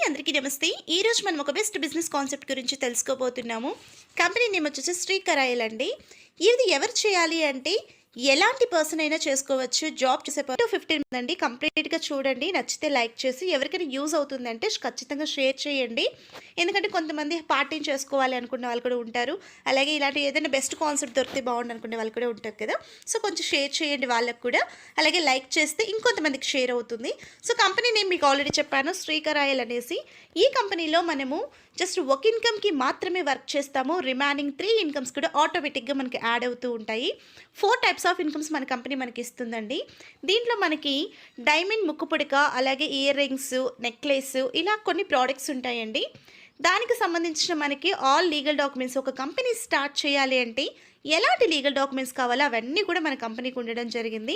అందరికీ నమస్తే. ఈ రోజు మనం ఒక బెస్ట్ బిజినెస్ కాన్సెప్ట్ గురించి తెలుసుకోబోతున్నాము. కంపెనీ నేమ్ వచ్చేసి శ్రీ కరాయల్ అండి. ఇది ఎవరు చేయాలి అంటే ఎలాంటి పర్సన్ అయినా చేసుకోవచ్చు. జాబ్ చేసే 15 అండి. కంప్లీట్గా చూడండి, నచ్చితే లైక్ చేసి ఎవరికైనా యూజ్ అవుతుందంటే ఖచ్చితంగా షేర్ చేయండి. ఎందుకంటే కొంతమంది పార్ట్ టైం చేసుకోవాలి అనుకున్న వాళ్ళు కూడా ఉంటారు. అలాగే ఇలాంటి ఏదైనా బెస్ట్ కాన్సెప్ట్ దొరికితే బాగుండు అనుకునే వాళ్ళు కూడా ఉంటారు కదా. సో కొంచెం షేర్ చేయండి వాళ్ళకు కూడా. అలాగే లైక్ చేస్తే ఇంకొంతమందికి షేర్ అవుతుంది. సో కంపెనీ నేమ్ మీకు ఆల్రెడీ చెప్పాను, శ్రీకరాయల్ అనేసి. ఈ కంపెనీలో మనము జస్ట్ ఒక ఇన్కమ్కి మాత్రమే వర్క్ చేస్తాము. రిమైనింగ్ 3 ఇన్కమ్స్ కూడా ఆటోమేటిక్గా మనకి యాడ్ అవుతూ ఉంటాయి. 4 టైప్స్ ఆఫ్ ఇన్కమ్స్ మన కంపెనీ మనకి ఇస్తుందండి. దీంట్లో మనకి డైమండ్ ముక్కు పుడక, అలాగే ఇయర్ రింగ్స్, నెక్లెస్, ఇలా కొన్ని ప్రోడక్ట్స్ ఉంటాయండి. దానికి సంబంధించిన మనకి ఆల్ లీగల్ డాక్యుమెంట్స్, ఒక కంపెనీ స్టార్ట్ చేయాలి అంటే ఎలాంటి లీగల్ డాక్యుమెంట్స్ కావాలో అవన్నీ కూడా మన కంపెనీకి ఉండడం జరిగింది.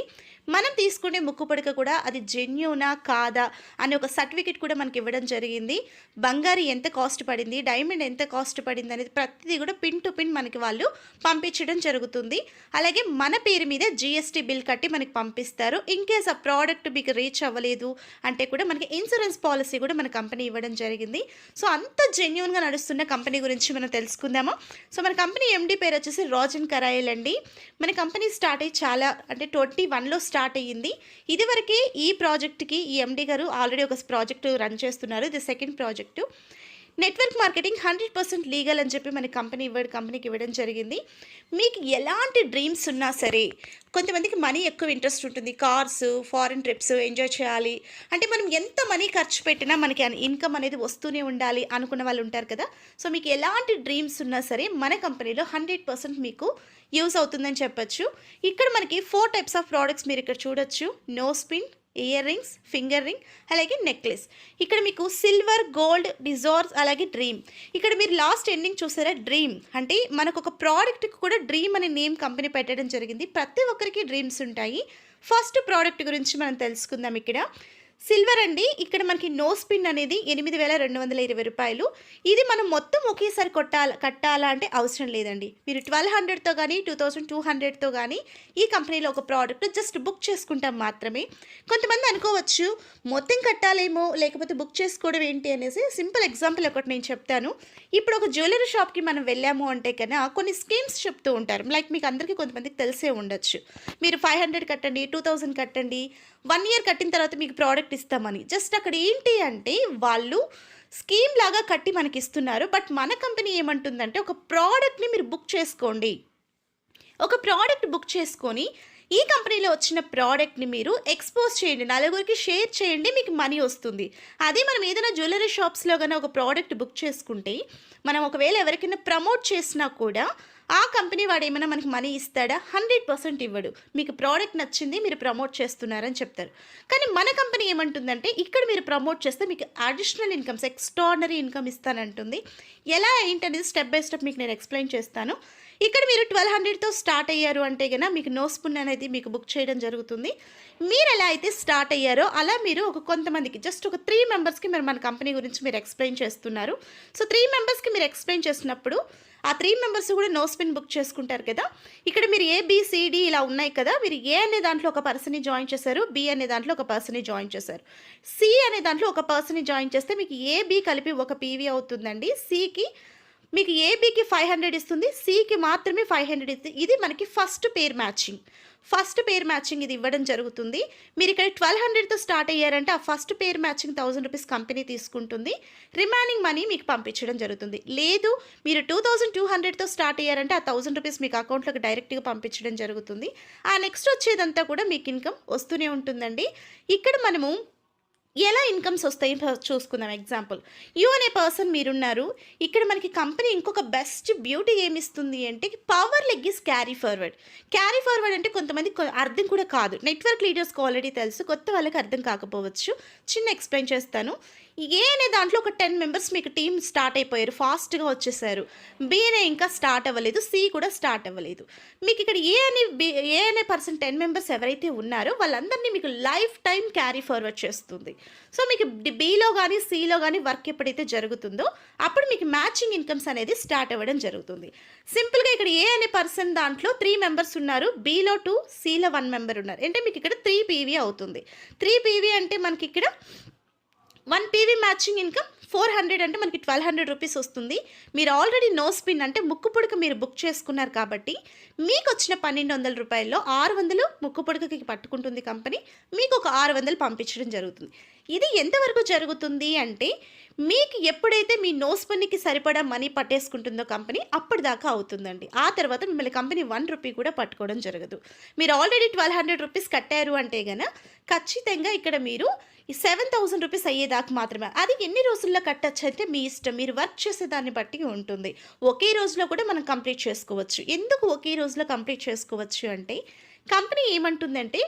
మనం తీసుకునే ముక్కు పుడక కూడా అది జెన్యూనా కాదా అనే ఒక సర్టిఫికేట్ కూడా మనకి ఇవ్వడం జరిగింది. బంగారు ఎంత కాస్ట్ పడింది, డైమండ్ ఎంత కాస్ట్ పడింది అనేది ప్రతిదీ కూడా పిన్ టు పిన్ మనకి వాళ్ళు పంపించడం జరుగుతుంది. అలాగే మన పేరు మీద GST బిల్ కట్టి మనకి పంపిస్తారు. ఇన్ కేస్ ఆ ప్రోడక్ట్ మీకు రీచ్ అవ్వలేదు అంటే కూడా మనకి ఇన్సూరెన్స్ పాలసీ కూడా మన కంపెనీ ఇవ్వడం జరిగింది. సో అంత జెన్యూన్గా నడుస్తున్న కంపెనీ గురించి మనం తెలుసుకుందాము. సో మన కంపెనీ MD పేరు వచ్చేసి రాజన్ కరాయల్ అండి. మన కంపెనీ స్టార్ట్ అయ్యి చాలా అంటే 21లో స్టార్ట్ అయ్యింది. ఇదివరకే ఈ ప్రాజెక్ట్కి ఈ MD గారు ఆల్రెడీ ఒక ప్రాజెక్టు రన్ చేస్తున్నారు. ఇది second project. Network marketing 100% legal అని చెప్పి మన కంపెనీకి ఇవ్వడం జరిగింది. మీకు ఎలాంటి డ్రీమ్స్ ఉన్నా సరే, కొంతమందికి మనీ ఎక్కువ ఇంట్రెస్ట్ ఉంటుంది. కార్స్, ఫారిన్ ట్రిప్స్ ఎంజాయ్ చేయాలి అంటే మనం ఎంత మనీ ఖర్చు పెట్టినా మనకి ఇన్కమ్ అనేది వస్తూనే ఉండాలి అనుకున్న వాళ్ళు ఉంటారు కదా. సో మీకు ఎలాంటి డ్రీమ్స్ ఉన్నా సరే మన కంపెనీలో 100% మీకు యూస్ అవుతుందని చెప్పచ్చు. ఇక్కడ మనకి 4 టైప్స్ ఆఫ్ ప్రోడక్ట్స్ మీరు ఇక్కడ చూడొచ్చు. Nose pin, ear rings, finger ring, అలాగే నెక్లెస్. ఇక్కడ మీకు సిల్వర్, గోల్డ్, డిజార్స్, అలాగే డ్రీమ్. ఇక్కడ మీరు లాస్ట్ ఎండింగ్ చూసారా, డ్రీమ్ అంటే మనకు ఒక ప్రోడక్ట్కి కూడా డ్రీమ్ అనే నేమ్ కంపెనీ పెట్టడం జరిగింది. ప్రతి ఒక్కరికి డ్రీమ్స్ ఉంటాయి. ఫస్ట్ ప్రోడక్ట్ గురించి మనం తెలుసుకుందాం. ఇక్కడ సిల్వర్ అండి. ఇక్కడ మనకి నోస్ పిన్ అనేది 8,220 రూపాయలు. ఇది మనం మొత్తం ఒకేసారి కట్టాలా అంటే అవసరం లేదండి. మీరు 1,200తో కానీ 2,200తో కానీ ఈ కంపెనీలో ఒక ప్రోడక్ట్ జస్ట్ బుక్ చేసుకుంటాం మాత్రమే. కొంతమంది అనుకోవచ్చు మొత్తం కట్టాలేమో, లేకపోతే బుక్ చేసుకోవడం ఏంటి అనేసి. సింపుల్ ఎగ్జాంపుల్ ఒకటి నేను చెప్తాను. ఇప్పుడు ఒక జ్యువెలరీ షాప్కి మనం వెళ్ళాము అంటే కన్నా కొన్ని స్కీమ్స్ చెప్తూ ఉంటారు. లైక్ మీకు అందరికీ కొంతమందికి తెలిసే ఉండొచ్చు. మీరు 500 కట్టండి, 2,000 కట్టండి, 1 ఇయర్ కట్టిన తర్వాత మీకు ప్రోడక్ట్ ఇస్తామని. జస్ట్ అక్కడ ఏంటి అంటే వాళ్ళు స్కీమ్ లాగా కట్టి మనకి ఇస్తున్నారు. బట్ మన కంపెనీ ఏమంటుందంటే ఒక ప్రోడక్ట్ని మీరు బుక్ చేసుకోండి. ఒక ప్రోడక్ట్ బుక్ చేసుకొని ఈ కంపెనీలో వచ్చిన ప్రోడక్ట్ని మీరు ఎక్స్పోజ్ చేయండి, నలుగురికి షేర్ చేయండి, మీకు మనీ వస్తుంది. అదే మనం ఏదైనా జ్యువెలరీ షాప్స్లో కానీ ఒక ప్రోడక్ట్ బుక్ చేసుకుంటే మనం ఒకవేళ ఎవరికైనా ప్రమోట్ చేసినా కూడా ఆ కంపెనీ వాడు ఏమైనా మనకి మనీ ఇస్తాడా? 100% ఇవ్వడు. మీకు ప్రోడక్ట్ నచ్చింది, మీరు ప్రమోట్ చేస్తున్నారని చెప్తారు. కానీ మన కంపెనీ ఏమంటుందంటే ఇక్కడ మీరు ప్రమోట్ చేస్తే మీకు అడిషనల్ ఇన్కమ్స్, ఎక్స్ట్రాడినరీ ఇన్కమ్ ఇస్తానంటుంది. ఎలా ఏంటనేది స్టెప్ బై స్టెప్ మీకు నేను ఎక్స్ప్లెయిన్ చేస్తాను. ఇక్కడ మీరు 1,200తో స్టార్ట్ అయ్యారు అంటే కన్నా మీకు నో స్పిన్ అనేది మీకు బుక్ చేయడం జరుగుతుంది. మీరు ఎలా అయితే స్టార్ట్ అయ్యారో అలా మీరు కొంతమందికి జస్ట్ ఒక 3 మెంబర్స్కి మీరు మన కంపెనీ గురించి మీరు ఎక్స్ప్లెయిన్ చేస్తున్నారు. సో 3 మెంబర్స్కి మీరు ఎక్స్ప్లెయిన్ చేసినప్పుడు ఆ 3 మెంబర్స్ కూడా నో స్పిన్ బుక్ చేసుకుంటారు కదా. ఇక్కడ మీరు ABCD ఇలా ఉన్నాయి కదా. మీరు A అనే దాంట్లో ఒక పర్సన్ని జాయిన్ చేశారు, B అనే దాంట్లో ఒక పర్సన్ని జాయిన్ చేశారు, C అనే దాంట్లో ఒక పర్సన్ని జాయిన్ చేస్తే మీకు AB కలిపి ఒక PV అవుతుందండి. Cకి మీకు ABకి 500 ఇస్తుంది, Cకి మాత్రమే 500 ఇస్తుంది. ఇది మనకి ఫస్ట్ పేర్ మ్యాచింగ్ ఇది ఇవ్వడం జరుగుతుంది. మీరు ఇక్కడ 1,200తో స్టార్ట్ అయ్యారంటే ఆ ఫస్ట్ పేర్ మ్యాచింగ్ 1,000 రూపీస్ కంపెనీ తీసుకుంటుంది. రిమైనింగ్ మనీ మీకు పంపించడం జరుగుతుంది. లేదు మీరు 2,200తో స్టార్ట్ అయ్యారంటే ఆ 1,000 రూపీస్ మీకు అకౌంట్లోకి డైరెక్ట్గా పంపించడం జరుగుతుంది. ఆ నెక్స్ట్ వచ్చేదంతా కూడా మీకు ఇన్కమ్ వస్తూనే ఉంటుందండి. ఇక్కడ మనము ఎలా ఇన్కమ్స్ వస్తాయి చూసుకుందాం. ఎగ్జాంపుల్ యూ అనే పర్సన్ మీరున్నారు. ఇక్కడ మనకి కంపెనీ ఇంకొక బెస్ట్ బ్యూటీ ఏమిస్తుంది అంటే power leg is carry forward అంటే కొంతమంది అర్థం కూడా కాదు. నెట్వర్క్ లీడర్స్కి ఆల్రెడీ తెలుసు, కొత్త వాళ్ళకి అర్థం కాకపోవచ్చు. చిన్న ఎక్స్ప్లెయిన్ చేస్తాను. ఏ అనే దాంట్లో ఒక 10 మెంబర్స్ మీకు టీం స్టార్ట్ అయిపోయారు, ఫాస్ట్గా వచ్చేసారు. B అనే ఇంకా స్టార్ట్ అవ్వలేదు, C కూడా స్టార్ట్ అవ్వలేదు. మీకు ఇక్కడ ఏ అనే పర్సన్ 10 మెంబర్స్ ఎవరైతే ఉన్నారో వాళ్ళందరినీ మీకు లైఫ్ టైం క్యారీ ఫార్వర్డ్ చేస్తుంది. సో మీకు Bలో కానీ Cలో కానీ వర్క్ ఎప్పుడైతే జరుగుతుందో అప్పుడు మీకు మ్యాచింగ్ ఇన్కమ్స్ అనేది స్టార్ట్ అవ్వడం జరుగుతుంది. సింపుల్గా ఇక్కడ ఏ అనే పర్సన్ దాంట్లో 3 మెంబర్స్ ఉన్నారు, Bలో 2, Cలో 1 మెంబర్ ఉన్నారు. అంటే మీకు ఇక్కడ 3 PV అవుతుంది. 3 PV అంటే మనకి ఇక్కడ 1 పీవీ మ్యాచింగ్ ఇన్కమ్ 400 అంటే మనకి 1200 రూపీస్ వస్తుంది. మీరు ఆల్రెడీ నో స్పిన్ అంటే ముక్కు పుడక మీరు బుక్ చేసుకున్నారు కాబట్టి మీకు వచ్చిన 1200 రూపాయల్లో 600 ముక్కు పుడకకి పట్టుకుంటుంది కంపెనీ. మీకు ఒక 600 పంపించడం జరుగుతుంది. ఇది ఎంతవరకు జరుగుతుంది అంటే మీకు ఎప్పుడైతే మీ నో స్పిన్కి సరిపడా మనీ పట్టేసుకుంటుందో కంపెనీ అప్పటిదాకా అవుతుందండి. ఆ తర్వాత మిమ్మల్ని కంపెనీ 1 రూపీ కూడా పట్టుకోవడం జరగదు. మీరు ఆల్రెడీ 1200 రూపీస్ కట్టారు అంటే గన ఖచ్చితంగా ఇక్కడ మీరు ఈ 7000 రూపీస్ అయ్యేదాకా మాత్రమే. అది ఎన్ని రోజుల్లో కట్టచ్చు అంటే మీ ఇష్టం, మీరు వర్క్ చేసే దాన్ని బట్టి ఉంటుంది. ఒకే రోజులో కూడా మనం కంప్లీట్ చేసుకోవచ్చు. ఎందుకు ఒకే రోజులో కంప్లీట్ చేసుకోవచ్చు అంటే కంపెనీ ఏమంటుందంటే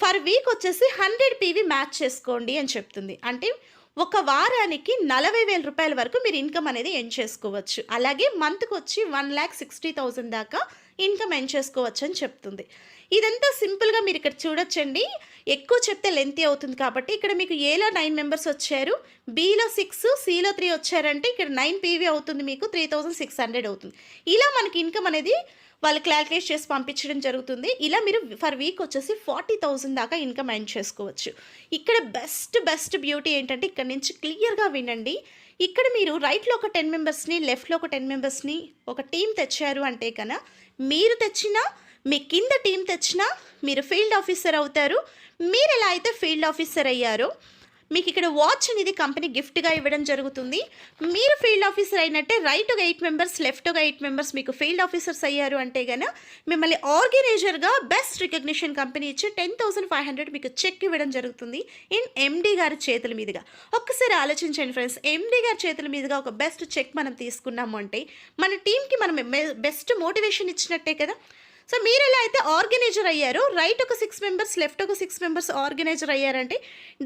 ఫర్ వీక్ వచ్చేసి 100 పీవీ మ్యాచ్ చేసుకోండి అని చెప్తుంది. అంటే ఒక వారానికి 40,000 రూపాయల వరకు మీరు ఇన్కమ్ అనేది ఎర్న్ చేసుకోవచ్చు. అలాగే మంత్కి వచ్చి 1,60,000 దాకా ఇన్కమ్ ఎర్న్ చేసుకోవచ్చు అని చెప్తుంది. ఇదంతా సింపుల్గా మీరు ఇక్కడ చూడొచ్చండి. ఎక్కువ చెప్తే లెంతీ అవుతుంది కాబట్టి ఇక్కడ మీకు ఏలో 9 మెంబర్స్ వచ్చారు, బీలో 6, సిలో 3 వచ్చారంటే ఇక్కడ 9 పీవీ అవుతుంది, మీకు 3,600 అవుతుంది. ఇలా మనకి ఇన్కమ్ అనేది వాళ్ళు క్యాల్కులేట్ చేసి పంపించడం జరుగుతుంది. ఇలా మీరు ఫర్ వీక్ వచ్చేసి 40,000 దాకా ఇన్కమ్ ఎర్న్ చేసుకోవచ్చు. ఇక్కడ బెస్ట్ బ్యూటీ ఏంటంటే ఇక్కడ నుంచి క్లియర్గా వినండి. ఇక్కడ మీరు రైట్లో ఒక 10 మెంబర్స్ని, లెఫ్ట్లో ఒక 10 మెంబర్స్ని ఒక టీం తెచ్చారు అంటే కన్నా మీరు తెచ్చినా మీ కింద టీం తెచ్చినా మీరు ఫీల్డ్ ఆఫీసర్ అవుతారు. మీరు ఎలా అయితే ఫీల్డ్ ఆఫీసర్ అయ్యారో మీకు ఇక్కడ వాచ్ అనేది కంపెనీ గిఫ్ట్గా ఇవ్వడం జరుగుతుంది. మీరు ఫీల్డ్ ఆఫీసర్ అయినట్టే రైట్ ఒక 8 మెంబర్స్, లెఫ్ట్ ఒక 8 మెంబర్స్ మీకు ఫీల్డ్ ఆఫీసర్స్ అయ్యారు అంటే కనుక మిమ్మల్ని ఆర్గనైజర్గా బెస్ట్ రికగ్నిషన్ కంపెనీ ఇచ్చి 10,500 మీకు చెక్ ఇవ్వడం జరుగుతుంది ఇన్ ఎండి గారి చేతుల మీదుగా. ఒక్కసారి ఆలోచించండి ఫ్రెండ్స్, ఎండి గారి చేతుల మీదుగా ఒక బెస్ట్ చెక్ మనం తీసుకున్నాము అంటే మన టీంకి మనం బెస్ట్ మోటివేషన్ ఇచ్చినట్టే కదా. సో మీరు ఎలా అయితే ఆర్గనైజర్ అయ్యారో రైట్ ఒక 6 మెంబర్స్, లెఫ్ట్ ఒక 6 మెంబర్స్ ఆర్గనైజర్ అయ్యారంటే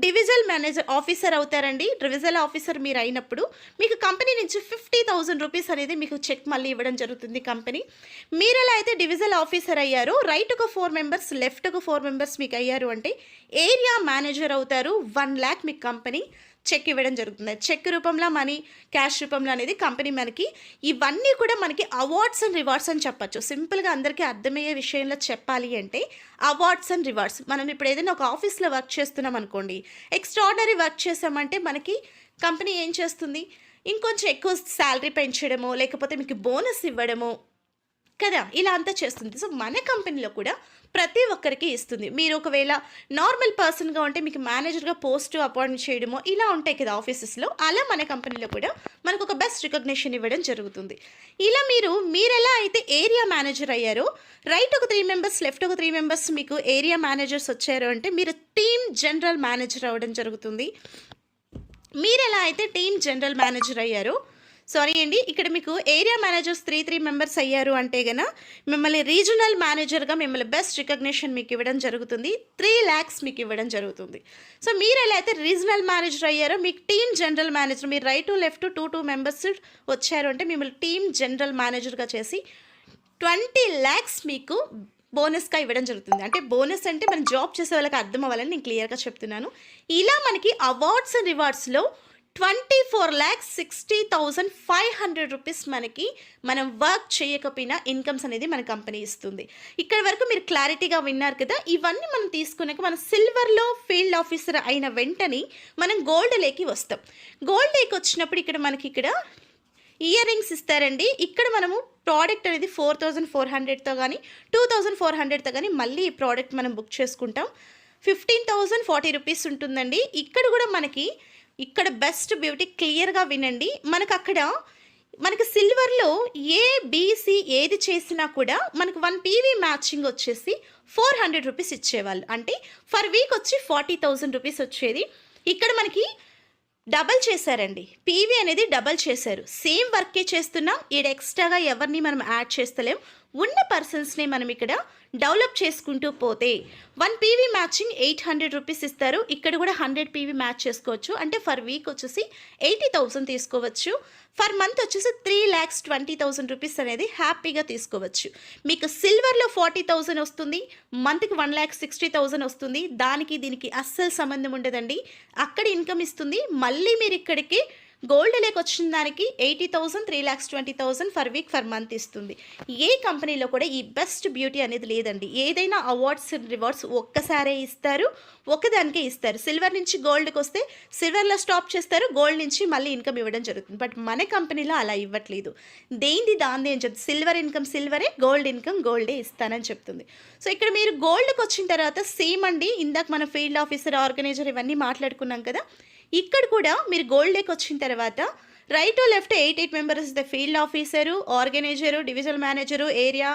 డివిజనల్ మేనేజర్ ఆఫీసర్ అవుతారండి. డివిజనల్ ఆఫీసర్ మీరు అయినప్పుడు మీకు కంపెనీ నుంచి 50,000 రూపీస్ అనేది మీకు చెక్ మళ్ళీ ఇవ్వడం జరుగుతుంది కంపెనీ. మీరు ఎలా అయితే డివిజనల్ ఆఫీసర్ అయ్యారో రైట్ ఒక 4 మెంబర్స్, లెఫ్ట్ ఒక 4 మెంబర్స్ మీకు అయ్యారు అంటే ఏరియా మేనేజర్ అవుతారు. 1 lakh మీకు కంపెనీ చెక్ ఇవ్వడం జరుగుతుంది. చెక్ రూపంలో మనీ, క్యాష్ రూపంలో అనేది కంపెనీ మనకి ఇవన్నీ కూడా మనకి అవార్డ్స్ అండ్ రివార్డ్స్ అని చెప్పచ్చు. సింపుల్గా అందరికీ అర్థమయ్యే విషయంలో చెప్పాలి అంటే అవార్డ్స్ అండ్ రివార్డ్స్. మనం ఇప్పుడు ఏదైనా ఒక ఆఫీస్లో వర్క్ చేస్తున్నాం అనుకోండి, ఎక్స్ట్రాడినరీ వర్క్ చేసామంటే మనకి కంపెనీ ఏం చేస్తుంది, ఇంకొంచెం ఎక్కువ శాలరీ పెంచడమో లేకపోతే మీకు బోనస్ ఇవ్వడమో కదా, ఇలా అంతా చేస్తుంది. సో మన కంపెనీలో కూడా ప్రతి ఒక్కరికి ఇస్తుంది. మీరు ఒకవేళ నార్మల్ పర్సన్గా ఉంటే మీకు మేనేజర్గా పోస్ట్ అపాయింట్ చేయడమో ఇలా ఉంటాయి కదా ఆఫీసెస్లో, అలా మన కంపెనీలో కూడా మనకు ఒక బెస్ట్ రికగ్నిషన్ ఇవ్వడం జరుగుతుంది. ఇలా మీరు ఎలా అయితే ఏరియా మేనేజర్ అయ్యారో రైట్ ఒక 3 మెంబర్స్, లెఫ్ట్ ఒక 3 మెంబర్స్ మీకు ఏరియా మేనేజర్స్ వచ్చారు అంటే మీరు టీమ్ జనరల్ మేనేజర్ అవ్వడం జరుగుతుంది. మీరు ఎలా అయితే టీమ్ జనరల్ మేనేజర్ అయ్యారో సారీ అండి, ఇక్కడ మీకు ఏరియా మేనేజర్స్ 3 మెంబర్స్ అయ్యారు అంటే గన మిమ్మల్ని రీజనల్ మేనేజర్గా మిమ్మల్ని బెస్ట్ రికగ్నిషన్ మీకు ఇవ్వడం జరుగుతుంది. 3 lakhs మీకు ఇవ్వడం జరుగుతుంది. సో మీరు ఎలా అయితే రీజనల్ మేనేజర్ అయ్యారో మీకు టీమ్ జనరల్ మేనేజర్, మీరు రైట్ లెఫ్ట్ 2 మెంబర్స్ వచ్చారు అంటే మిమ్మల్ని టీమ్ జనరల్ మేనేజర్గా చేసి 20 lakhs మీకు బోనస్గా ఇవ్వడం జరుగుతుంది. అంటే బోనస్ అంటే మనం జాబ్ చేసే వాళ్ళకి అర్థం అవ్వాలని నేను క్లియర్గా చెప్తున్నాను. ఇలా మనకి అవార్డ్స్ అండ్ రివార్డ్స్లో 24,60,500 రూపీస్ మనకి మనం వర్క్ చేయకపోయినా ఇన్కమ్స్ అనేది మన కంపెనీ ఇస్తుంది. ఇక్కడ వరకు మీరు క్లారిటీగా విన్నారు కదా. ఇవన్నీ మనం తీసుకున్నాక మనం సిల్వర్లో ఫీల్డ్ ఆఫీసర్ అయిన వెంటనే మనం గోల్డ్ లేకి వస్తాం. గోల్డ్ లేకి వచ్చినప్పుడు ఇక్కడ మనకి ఇయర్ రింగ్స్ ఇస్తారండి. ఇక్కడ మనము ప్రోడక్ట్ అనేది 4,400తో కానీ 2,400తో కానీ మళ్ళీ ఈ ప్రోడక్ట్ మనం బుక్ చేసుకుంటాం. 15,040 రూపీస్ ఉంటుందండి. ఇక్కడ కూడా మనకి ఇక్కడ బెస్ట్ బ్యూటీ క్లియర్గా వినండి. మనకు సిల్వర్లో ఏబిసి ఏది చేసినా కూడా మనకు 1 పీవీ మ్యాచింగ్ వచ్చేసి 400 రూపీస్ ఇచ్చేవాళ్ళు. అంటే ఫర్ వీక్ వచ్చి 40,000 రూపీస్ వచ్చేది. ఇక్కడ మనకి డబల్ చేశారండి, పీవీ అనేది డబల్ చేశారు. సేమ్ వర్కే చేస్తున్నాం, ఈడ ఎక్స్ట్రాగా ఎవరిని మనం యాడ్ చేస్తలేం. ఉన్న పర్సన్స్ని మనం ఇక్కడ డెవలప్ చేసుకుంటూ పోతే 1 పీవీ మ్యాచింగ్ 800 రూపీస్ ఇస్తారు. ఇక్కడ కూడా 100 పీవీ మ్యాచ్ చేసుకోవచ్చు. అంటే ఫర్ వీక్ వచ్చేసి 80,000 తీసుకోవచ్చు. ఫర్ మంత్ వచ్చేసి 3,20,000 రూపీస్ అనేది హ్యాపీగా తీసుకోవచ్చు. మీకు సిల్వర్లో 40,000 వస్తుంది, మంత్కి 1,60,000 వస్తుంది. దానికి దీనికి అస్సలు సంబంధం ఉండదండి. అక్కడ ఇన్కమ్ ఇస్తుంది, మళ్ళీ మీరు ఇక్కడికి గోల్డ్‌లోకి వచ్చిన దానికి 80,000, 3,20,000 ఫర్ వీక్, ఫర్ మంత్ ఇస్తుంది. ఏ కంపెనీలో కూడా ఈ బెస్ట్ బ్యూటీ అనేది లేదండి. ఏదైనా అవార్డ్స్, రివార్డ్స్ ఒక్కసారే ఇస్తారు. ఒకదానికే ఇస్తారు. సిల్వర్ నుంచి గోల్డ్‌కొస్తే సిల్వర్‌లో స్టాప్ చేస్తారు. గోల్డ్ నుంచి మళ్ళీ ఇన్‌కమ్ ఇవ్వడం జరుగుతుంది. బట్ మన కంపెనీలో అలా ఇవ్వట్లేదు. దేనిది దాందే అని చెప్తుంది. సిల్వర్ ఇన్‌కమ్ సిల్వరే, గోల్డ్ ఇన్‌కమ్ గోల్డే ఇస్తానని చెప్తుంది. సో ఇక్కడ మీరు గోల్డ్‌కి వచ్చిన తర్వాత సేమ్ అండి. ఇందాక మనం ఫీల్డ్ ఆఫీసర్, ఆర్గనైజర్ ఇవన్నీ మాట్లాడుకున్నాం కదా! ఇక్కడ కూడా మీరు గోల్డ్‌లోకి వచ్చిన తర్వాత రైట్ టు లెఫ్ట్ 8 మెంబర్స్ ఇస్తే field officer, organiser, divisional manager, area,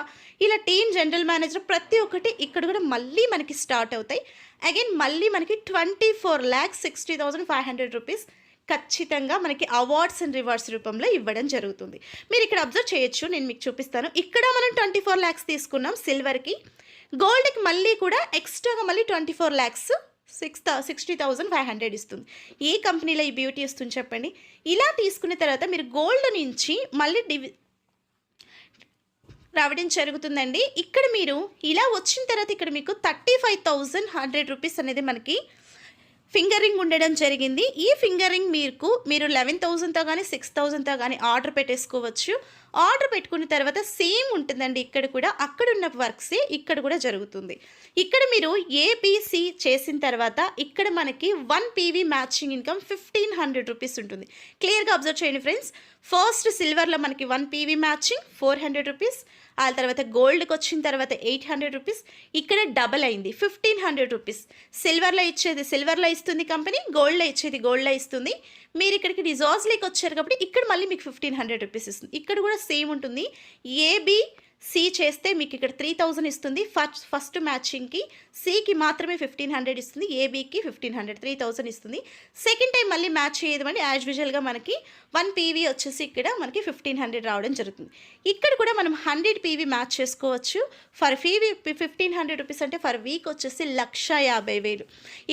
ఇలా టీమ్ జనరల్ మేనేజర్ ప్రతి ఒక్కటి ఇక్కడ కూడా మళ్ళీ మనకి స్టార్ట్ అవుతాయి. అగైన్ మళ్ళీ మనకి 24,60,500 రూపీస్ ఖచ్చితంగా మనకి అవార్డ్స్ అండ్ రివార్డ్స్ రూపంలో ఇవ్వడం జరుగుతుంది. మీరు ఇక్కడ అబ్జర్వ్ చేయొచ్చు. నేను మీకు చూపిస్తాను. ఇక్కడ మనం 24 lakhs తీసుకున్నాం సిల్వర్కి. గోల్డ్‌కి మళ్ళీ కూడా ఎక్స్ట్రాగా మళ్ళీ 24 lakhs 60,500 ఇస్తుంది. ఏ కంపెనీలో ఈ బ్యూటీ ఇస్తుంది చెప్పండి? ఇలా తీసుకున్న తర్వాత మీరు గోల్డ్ నుంచి మళ్ళీ రావడం జరుగుతుందండి. ఇక్కడ మీరు ఇలా వచ్చిన తర్వాత ఇక్కడ మీకు 35,100 రూపీస్ అనేది మనకి ఫింగర్ రింగ్ ఉండడం జరిగింది. ఈ ఫింగర్ రింగ్ మీరు 11,000తో కానీ 6,000తో కానీ ఆర్డర్ పెట్టేసుకోవచ్చు. ఆర్డర్ పెట్టుకున్న తర్వాత సేమ్ ఉంటుందండి. ఇక్కడ కూడా అక్కడున్న వర్క్సే ఇక్కడ కూడా జరుగుతుంది. ఇక్కడ మీరు ఏబిసి చేసిన తర్వాత ఇక్కడ మనకి 1 PV మ్యాచింగ్ ఇన్కమ్ 1,500 రూపీస్ ఉంటుంది. క్లియర్గా అబ్జర్వ్ చేయండి ఫ్రెండ్స్. ఫస్ట్ సిల్వర్లో మనకి 1 PV మ్యాచింగ్ 400 రూపీస్. ఆ తర్వాత గోల్డ్కి వచ్చిన తర్వాత 800 రూపీస్. ఇక్కడ డబల్ అయింది 1,500 రూపీస్. సిల్వర్లో ఇచ్చేది సిల్వర్లో ఇస్తుంది కంపెనీ, గోల్డ్లో ఇచ్చేది గోల్డ్లో ఇస్తుంది. మీరు ఇక్కడికి రిజార్ట్స్లోకి వచ్చారు కాబట్టి ఇక్కడ మళ్ళీ మీకు 1,500 రూపీస్ ఇస్తుంది. ఇక్కడ కూడా సేమ్ ఉంటుంది. ఏబిసి చేస్తే మీకు ఇక్కడ 3,000 ఇస్తుంది ఫస్ట్ మ్యాచింగ్కి. సికి మాత్రమే 1,500 ఇస్తుంది. ఏబికి 1,500, 3,000 ఇస్తుంది. సెకండ్ టైం మళ్ళీ మ్యాచ్ చేయదమండి. యాజ్ యూజువల్గా మనకి 1 PV వచ్చేసి ఇక్కడ మనకి 1,500 రావడం జరుగుతుంది. ఇక్కడ కూడా మనం 100 PV మ్యాచ్ చేసుకోవచ్చు. ఫర్ PV 1,500 రూపీస్ అంటే ఫర్ వీక్ వచ్చేసి 1,50,000.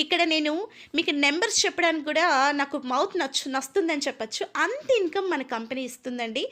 ఇక్కడ నేను మీకు నెంబర్స్ చెప్పడానికి కూడా నాకు మౌత్ నస్తుందని చెప్పచ్చు. అంత ఇన్కమ్ మన కంపెనీ ఇస్తుందండి.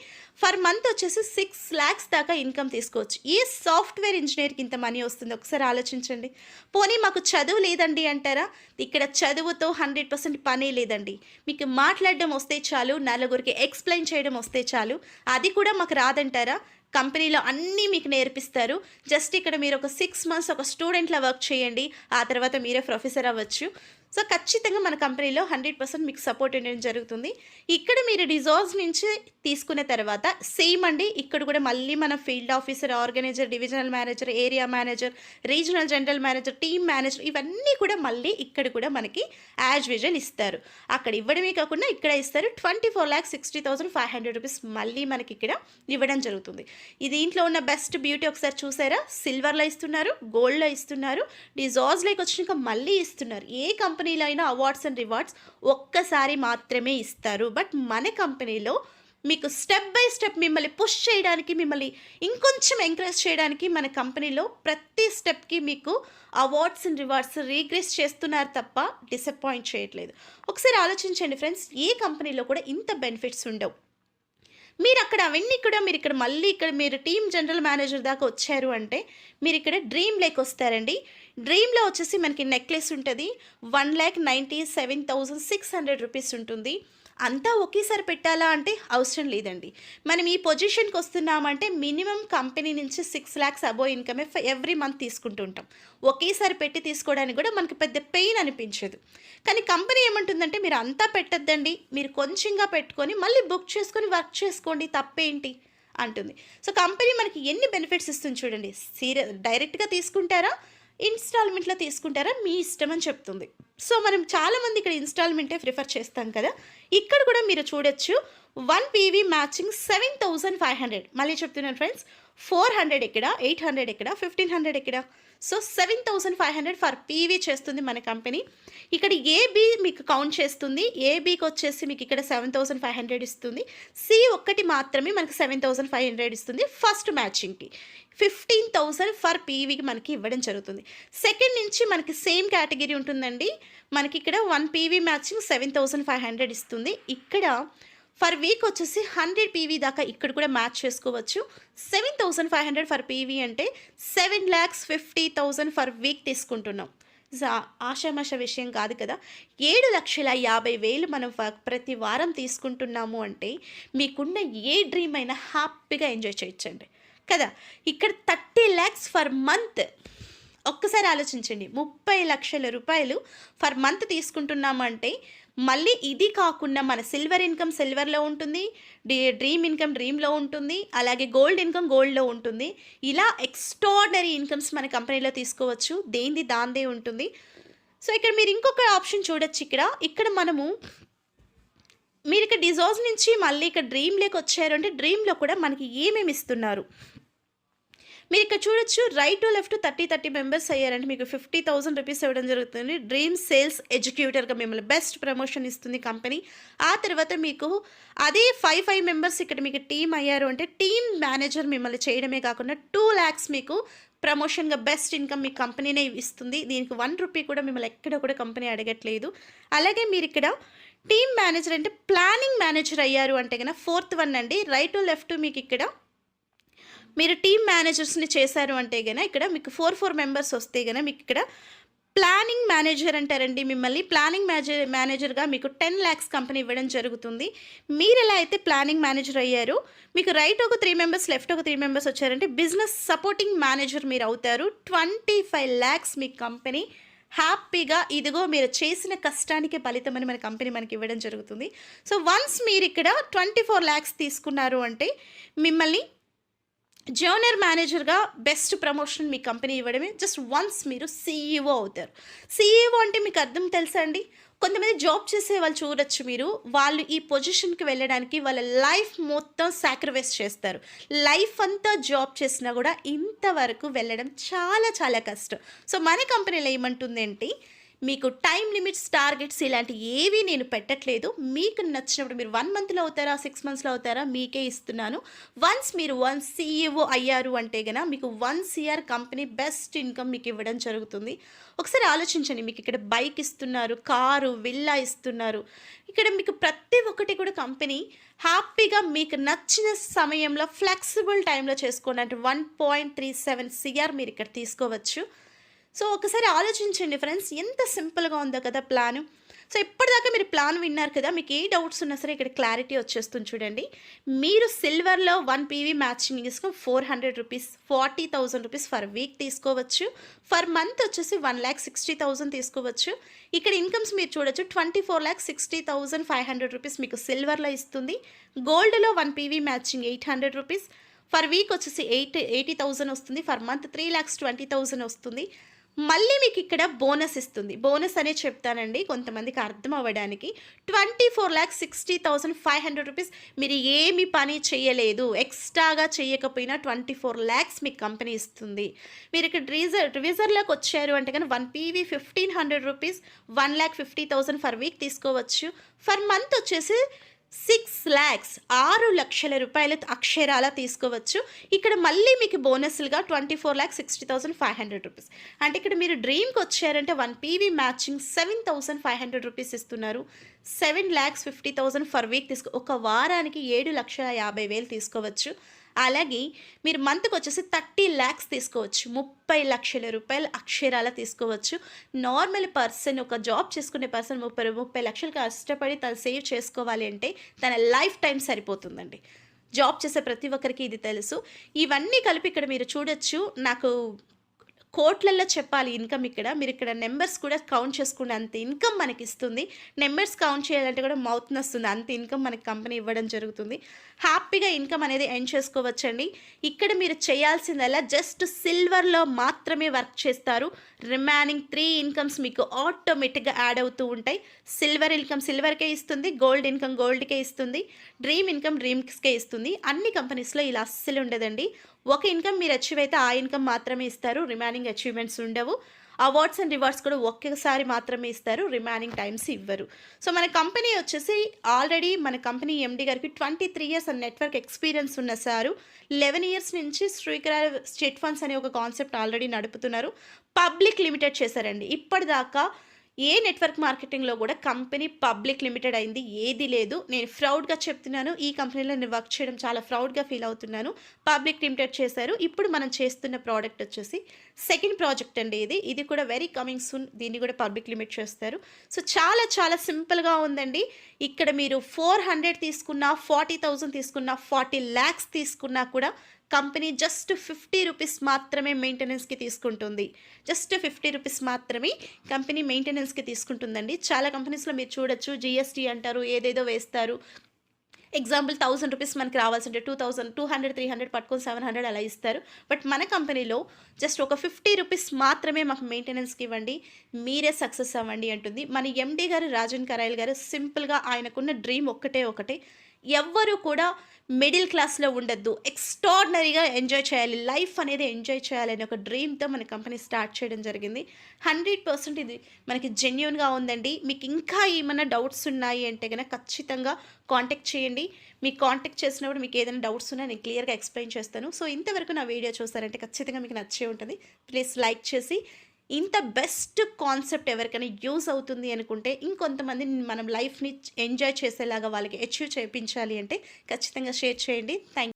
ఫర్ మంత్ వచ్చేసి 6 lakhs దాకా ఇన్కమ్ తీసుకోవచ్చు. ఏ సాఫ్ట్వేర్ ఇంజనీర్కి ఇంత మనీ వస్తుంది ఒకసారి ఆలోచించండి. పోనీ మాకు చదువు లేదండి అంటారా? ఇక్కడ చదువుతో 100% పని లేదండి. మీకు మాట్లాడడం వస్తే చాలు, నలుగురికి ఎక్స్ప్లెయిన్ చేయడం వస్తే చాలు. అది కూడా మాకు రాదంటారా? కంపెనీలో అన్నీ మీకు నేర్పిస్తారు. జస్ట్ ఇక్కడ మీరు ఒక 6 months ఒక స్టూడెంట్లా వర్క్ చేయండి. ఆ తర్వాత మీరే ప్రొఫెసర్ అవ్వచ్చు. సో ఖచ్చితంగా మన కంపెనీలో 100% మీకు సపోర్ట్ ఉండడం జరుగుతుంది. ఇక్కడ మీరు రిజార్ట్స్ నుంచి తీసుకున్న తర్వాత సేమ్ అండి. ఇక్కడ కూడా మళ్ళీ మన field officer, organiser, divisional manager, area manager, regional general manager, team manager ఇవన్నీ కూడా మళ్ళీ ఇక్కడ కూడా మనకి యాజ్ యూజువల్ ఇస్తారు. అక్కడ ఇవ్వడమే కాకుండా ఇక్కడ ఇస్తారు. 24,60,500 రూపీస్ మళ్ళీ మనకి ఇక్కడ ఇవ్వడం జరుగుతుంది. ఈ దీంట్లో ఉన్న బెస్ట్ బ్యూటీ ఒకసారి చూసారా? సిల్వర్లో ఇస్తున్నారు, గోల్డ్లో ఇస్తున్నారు, రిజార్ట్స్లోకి వచ్చినాక మళ్ళీ ఇస్తున్నారు. ఏ కంపెనీలో అయినా అవార్డ్స్ అండ్ రివార్డ్స్ ఒక్కసారి మాత్రమే ఇస్తారు. బట్ మన కంపెనీలో మీకు స్టెప్ బై స్టెప్ మిమ్మల్ని పుష్ చేయడానికి, మిమ్మల్ని ఇంకొంచెం ఎంకరేజ్ చేయడానికి మన కంపెనీలో ప్రతి స్టెప్కి మీకు అవార్డ్స్ అండ్ రివార్డ్స్ రీగ్రెస్ చేస్తున్నారు తప్ప డిసప్పాయింట్ చేయట్లేదు. ఒకసారి ఆలోచించండి ఫ్రెండ్స్. ఏ కంపెనీలో కూడా ఇంత బెనిఫిట్స్ ఉండవు. మీరు అక్కడ అవన్నీ కూడా మీరు ఇక్కడ మళ్ళీ ఇక్కడ మీరు టీమ్ జనరల్ మేనేజర్ దాకా వచ్చారు అంటే మీరు ఇక్కడ డ్రీమ్ లేక్ వస్తారండి. డ్రీమ్లో వచ్చేసి మనకి నెక్లెస్ ఉంటుంది. 1,97,600 రూపీస్ ఉంటుంది. అంతా ఒకేసారి పెట్టాలా అంటే అవసరం లేదండి. మనం ఈ పొజిషన్కి వస్తున్నామంటే మినిమం కంపెనీ నుంచి 6 lakhs అబోవ్ ఇన్కమే ఎవ్రీ మంత్ తీసుకుంటుంటాం. ఒకేసారి పెట్టి తీసుకోవడానికి కూడా మనకి పెద్ద పెయిన్ అనిపించదు. కానీ కంపెనీ ఏమంటుందంటే మీరు అంతా పెట్టద్దండి, మీరు కొంచెంగా పెట్టుకొని మళ్ళీ బుక్ చేసుకొని వర్క్ చేసుకోండి, తప్పేంటి అంటుంది. సో కంపెనీ మనకి ఎన్ని బెనిఫిట్స్ ఇస్తుంది చూడండి. డైరెక్ట్గా తీసుకుంటారా, ఇన్స్టాల్మెంట్లో తీసుకుంటారా, మీ ఇష్టం అని చెప్తుంది. సో మనం చాలామంది ఇక్కడ ఇన్స్టాల్మెంటే ప్రిఫర్ చేస్తాం కదా. ఇక్కడ కూడా మీరు చూడొచ్చు 1 PV మ్యాచింగ్ 7,500. మళ్ళీ చెప్తున్నాను ఫ్రెండ్స్, 400 ఇక్కడ, 800 ఇక్కడ, 1,500 ఇక్కడ. సో 7,500 ఫర్ PV చేస్తుంది మన కంపెనీ. ఇక్కడ ఏబి మీకు కౌంట్ చేస్తుంది. ఏబికి వచ్చేసి మీకు ఇక్కడ 7,500 ఇస్తుంది. సి ఒక్కటి మాత్రమే మనకి 7,500 ఇస్తుంది. ఫస్ట్ మ్యాచింగ్కి 15,000 ఫర్ PVకి మనకి ఇవ్వడం జరుగుతుంది. సెకండ్ నుంచి మనకి సేమ్ కేటగిరీ ఉంటుందండి. మనకి ఇక్కడ 1 PV మ్యాచింగ్ 7,500 ఇస్తుంది. ఇక్కడ ఫర్ వీక్ వచ్చేసి 100 PV దాకా ఇక్కడ కూడా మ్యాచ్ చేసుకోవచ్చు. 7,500 ఫర్ PV అంటే 7,50,000 ఫర్ వీక్ తీసుకుంటున్నాం. ఆషామాష విషయం కాదు కదా. 7,50,000 మనం ప్రతి వారం తీసుకుంటున్నాము అంటే మీకున్న ఏ డ్రీమ్ అయినా హ్యాపీగా ఎంజాయ్ చేయొచ్చండి కదా. ఇక్కడ 30 lakhs ఫర్ మంత్. ఒక్కసారి ఆలోచించండి, 30,00,000 రూపాయలు ఫర్ మంత్ తీసుకుంటున్నాము అంటే మళ్ళీ ఇది కాకుండా మన సిల్వర్ ఇన్కమ్ సిల్వర్లో ఉంటుంది, డ్రీమ్ ఇన్కమ్ డ్రీమ్లో ఉంటుంది, అలాగే గోల్డ్ ఇన్కమ్ గోల్డ్లో ఉంటుంది. ఇలా ఎక్స్ట్రాడినరీ ఇన్కమ్స్ మన కంపెనీలో తీసుకోవచ్చు, దేనిది దాందే ఉంటుంది. సో ఇక్కడ మీరు ఇంకొక ఆప్షన్ చూడొచ్చు. ఇక్కడ మనము మీరు ఇక్కడ డిజాజ్ నుంచి మళ్ళీ ఇక్కడ డ్రీమ్లోకి వచ్చారు అంటే డ్రీమ్లో కూడా మనకి ఏమేమి ఇస్తున్నారు మీరు ఇక్కడ చూడొచ్చు. రైట్ టు లెఫ్ట్ 30 మెంబర్స్ అయ్యారంటే మీకు 50,000 రూపీస్ ఇవ్వడం జరుగుతుంది. డ్రీమ్ సేల్స్ ఎగ్జిక్యూటివ్గా మిమ్మల్ని బెస్ట్ ప్రమోషన్ ఇస్తుంది కంపెనీ. ఆ తర్వాత మీకు అదే 5 మెంబర్స్ ఇక్కడ మీకు టీమ్ అయ్యారు అంటే టీమ్ మేనేజర్ మిమ్మల్ని చేయడమే కాకుండా 2 lakhs మీకు ప్రమోషన్గా బెస్ట్ ఇన్కమ్ మీ కంపెనీనే ఇస్తుంది. దీనికి 1 రూపీ కూడా మిమ్మల్ని ఎక్కడ కూడా కంపెనీ అడగట్లేదు. అలాగే మీరు ఇక్కడ టీమ్ మేనేజర్ అంటే ప్లానింగ్ మేనేజర్ అయ్యారు అంటే కన్నా 4th వన్ అండి. రైట్ టు లెఫ్ట్ మీకు ఇక్కడ మీరు టీమ్ మేనేజర్స్ని చేశారు అంటే గన ఇక్కడ మీకు 4 మెంబర్స్ వస్తే గన మీకు ఇక్కడ ప్లానింగ్ మేనేజర్ అంటారండి. మిమ్మల్ని ప్లానింగ్ మేనేజర్గా మీకు 10 lakhs కంపెనీ ఇవ్వడం జరుగుతుంది. మీరు ఎలా అయితే ప్లానింగ్ మేనేజర్ అయ్యారు, మీకు రైట్ ఒక 3 మెంబర్స్ లెఫ్ట్ ఒక 3 మెంబర్స్ వచ్చారంటే బిజినెస్ సపోర్టింగ్ మేనేజర్ మీరు అవుతారు. 25 lakhs మీ కంపెనీ హ్యాపీగా ఇదిగో మీరు చేసిన కష్టానికి ఫలితమని మన కంపెనీ మనకి ఇవ్వడం జరుగుతుంది. సో వన్స్ మీరు ఇక్కడ 24 lakhs తీసుకున్నారు అంటే మిమ్మల్ని జూనియర్ మేనేజర్గా బెస్ట్ ప్రమోషన్ మీ కంపెనీ ఇవ్వడమే. జస్ట్ వన్స్ మీరు CEO అవుతారు. CEO అంటే మీకు అర్థం తెలుసా అండి? కొంతమంది జాబ్ చేసే వాళ్ళు చూడొచ్చు మీరు, వాళ్ళు ఈ పొజిషన్కి వెళ్ళడానికి వాళ్ళ లైఫ్ మొత్తం సాక్రిఫైస్ చేస్తారు. లైఫ్ అంతా జాబ్ చేసినా కూడా ఇంతవరకు వెళ్ళడం చాలా చాలా కష్టం. సో మన కంపెనీలో ఏమంటుందంటే మీకు టైం లిమిట్స్ టార్గెట్స్ ఇలాంటి ఏవి నేను పెట్టట్లేదు. మీకు నచ్చినప్పుడు మీరు 1 monthలో అవుతారా 6 monthsలో అవుతారా మీకే ఇస్తున్నాను. వన్స్ మీరు CEO అయ్యారు అంటే గన మీకు 1 year కంపెనీ బెస్ట్ ఇన్కమ్ మీకు ఇవ్వడం జరుగుతుంది. ఒకసారి ఆలోచించండి, మీకు ఇక్కడ బైక్ ఇస్తున్నారు, కారు, విల్లా ఇస్తున్నారు. ఇక్కడ మీకు ప్రతి ఒక్కటి కూడా కంపెనీ హ్యాపీగా మీకు నచ్చిన సమయంలో ఫ్లెక్సిబుల్ టైంలో చేసుకోండి. అంటే 1.37 CR మీరు ఇక్కడ తీసుకోవచ్చు. సో ఒకసారి ఆలోచించండి ఫ్రెండ్స్, ఎంత సింపుల్గా ఉందో కదా ప్లాను. సో ఇప్పటిదాకా మీరు ప్లాన్ విన్నారు కదా, మీకు ఏ డౌట్స్ ఉన్నా సరే ఇక్కడ క్లారిటీ వచ్చేస్తుంది చూడండి. మీరు సిల్వర్లో 1 PV మ్యాచింగ్ తీసుకొని 400 రూపీస్ 40,000 రూపీస్ ఫర్ వీక్ తీసుకోవచ్చు. ఫర్ మంత్ వచ్చేసి 1,60,000 తీసుకోవచ్చు. ఇక్కడ ఇన్కమ్స్ మీరు చూడొచ్చు. 24,60,500 రూపీస్ మీకు సిల్వర్లో ఇస్తుంది. గోల్డ్లో 1 PV matching 800 rupees for week వచ్చేసి 80,000 వస్తుంది. ఫర్ మంత్ 3,20,000 వస్తుంది. మళ్ళీ మీకు ఇక్కడ బోనస్ ఇస్తుంది. బోనస్ అనే చెప్తానండి కొంతమందికి అర్థం అవ్వడానికి. 24,60,500 రూపీస్ మీరు ఏమి పని చేయలేదు, ఎక్స్ట్రాగా చేయకపోయినా 24 lakhs మీకు కంపెనీ ఇస్తుంది. మీరు ఇక్కడ రివిజర్లోకి వచ్చారు అంటే కానీ 1 PV 1,500 రూపీస్ 1,50,000 ఫర్ వీక్ తీసుకోవచ్చు. ఫర్ మంత్ వచ్చేసి 6 lakhs 6 లక్షల రూపాయలు అక్షరాల తీసుకోవచ్చు. ఇక్కడ మళ్ళీ మీకు బోనస్లుగా 24,60,500 రూపీస్. అంటే ఇక్కడ మీరు డ్రీమ్కి వచ్చారంటే 1 PV మ్యాచింగ్ 7,500 రూపీస్ ఇస్తున్నారు. 7,50,000 ఫర్ వీక్ ఒక వారానికి 7,50,000 తీసుకోవచ్చు. అలాగే మీరు మంత్కి వచ్చేసి 30 lakhs తీసుకోవచ్చు. 30 లక్షల రూపాయలు అక్షరాల తీసుకోవచ్చు. నార్మల్ పర్సన్, ఒక జాబ్ చేసుకునే పర్సన్ 30 లక్షలు కష్టపడి తను సేవ్ చేసుకోవాలి అంటే తన లైఫ్ టైం సరిపోతుందండి. జాబ్ చేసే ప్రతి ఒక్కరికి ఇది తెలుసు. ఇవన్నీ కలిపి ఇక్కడ మీరు చూడొచ్చు. నాకు కోట్లల్లో చెప్పాలి ఇన్కమ్. ఇక్కడ మీరు ఇక్కడ నెంబర్స్ కూడా కౌంట్ చేసుకునే అంత ఇన్కమ్ మనకి ఇస్తుంది. నెంబర్స్ కౌంట్ చేయాలంటే కూడా మౌత్ నొస్తుంది, అంత ఇన్కమ్ మనకి కంపెనీ ఇవ్వడం జరుగుతుంది. హ్యాపీగా ఇన్కమ్ అనేది ఎర్న్ చేసుకోవచ్చండి. ఇక్కడ మీరు చేయాల్సిందల్లా జస్ట్ సిల్వర్లో మాత్రమే వర్క్ చేస్తారు. రిమైనింగ్ 3 ఇన్కమ్స్ మీకు ఆటోమేటిక్గా యాడ్ అవుతూ ఉంటాయి. సిల్వర్ ఇన్కమ్ సిల్వర్కే ఇస్తుంది, గోల్డ్ ఇన్కమ్ గోల్డ్కే ఇస్తుంది, డ్రీమ్ ఇన్కమ్ డ్రీమ్స్కే ఇస్తుంది. అన్ని కంపెనీస్లో ఇలా అస్సలు ఉండదండి. ఒక ఇన్కమ్ మీరు అచీవ్ అయితే ఆ ఇన్కమ్ మాత్రమే ఇస్తారు, రిమైనింగ్ అచీవ్మెంట్స్ ఉండవు. అవార్డ్స్ అండ్ రివార్డ్స్ కూడా ఒక్కసారి మాత్రమే ఇస్తారు, రిమైనింగ్ టైమ్స్ ఇవ్వరు. సో మన కంపెనీ వచ్చేసి ఆల్రెడీ మన కంపెనీ MD గారికి 23 years అండ్ నెట్వర్క్ ఎక్స్పీరియన్స్ ఉన్న సారు. 11 years నుంచి శ్రీకర చిట్ ఫండ్స్ అనే ఒక కాన్సెప్ట్ ఆల్రెడీ నడుపుతున్నారు. పబ్లిక్ లిమిటెడ్ చేశారండి. ఇప్పటిదాకా ఏ నెట్వర్క్ మార్కెటింగ్‌లో గూడా కంపెనీ పబ్లిక్ లిమిటెడ్ అయింది ఏది లేదు. నేను ప్రౌడ్‌గా చెప్తున్నాను. ఈ కంపెనీలో నేను వర్క్ చేయడం చాలా ప్రౌడ్‌గా ఫీల్ అవుతున్నాను. పబ్లిక్ లిమిటెడ్ చేశారు. ఇప్పుడు మనం చేస్తున్న ప్రోడక్ట్ వచ్చేసి సెకండ్ ప్రాజెక్ట్ అండి ఇది. ఇది కూడా వెరీ కమింగ్ సూన్. దీన్ని కూడా పబ్లిక్ లిమిట్ చేస్తారు. సో, చాలా చాలా సింపుల్‌గా ఉందండి. ఇక్కడ మీరు 400 తీసుకున్నా, 40,000 తీసుకున్నా, 40 లాక్స్ తీసుకున్నా కూడా కంపెనీ జస్ట్ రూ. 50 మాత్రమే మెయింటెనెన్స్‌కి తీసుకుంటుంది. జస్ట్ రూ. 50 మాత్రమే కంపెనీ మెయింటెనెన్స్‌కి తీసుకుంటుందండి. చాలా కంపెనీస్‌లో మీరు చూడొచ్చు జీఎస్టీ అంటారు, ఏదేదో వేస్తారు. ఎగ్జాంపుల్ రూ. 1,000 మనకి రావాల్సింటే 2,000, 200, 300 పట్టుకొని 700 అలా ఇస్తారు. బట్ మన కంపెనీలో జస్ట్ ఒక రూ. 50 మాత్రమే మాకు మెయింటెనెన్స్‌కి ఇవ్వండి. మీరే సక్సెస్ అవ్వండి అంటుంది. మన ఎండీ గారు రాజన్ కరాయల్ గారు సింపుల్‌గా ఆయనకున్న డ్రీమ్ ఒకటే. ఎవ్వరు కూడా మిడిల్ క్లాస్‌లో ఉండొద్దు. ఎక్స్ట్రార్డినరీగా ఎంజాయ్ చేయాలి. లైఫ్ అనేది ఎంజాయ్ చేయాలని ఒక డ్రీమ్‌తో మన కంపెనీ స్టార్ట్ చేయడం జరిగింది. 100% ఇది మనకి జెన్యూన్‌గా ఉందండి. మీకు ఇంకా ఏమన్నా డౌట్స్ ఉన్నాయి అంటే గనక ఖచ్చితంగా కాంటాక్ట్ చేయండి. మీకు కాంటాక్ట్ చేసినప్పుడు మీకు ఏదైనా డౌట్స్ ఉన్నా నేను క్లియర్‌గా ఎక్స్‌ప్లెయిన్ చేస్తాను. సో, ఇంతవరకు నా వీడియో చూసారంటే ఖచ్చితంగా మీకు నచ్చే ఉంటుంది. ప్లీజ్ లైక్ చేసి ఇంత బెస్ట్ కాన్సెప్ట్ ఎవరికైనా యూజ్ అవుతుంది అనుకుంటే ఇంకొంతమందిని మనం లైఫ్‌ని ఎంజాయ్ చేసేలాగా వాళ్ళకి అచీవ్ చేపించాలి అంటే ఖచ్చితంగా షేర్ చేయండి. థాంక్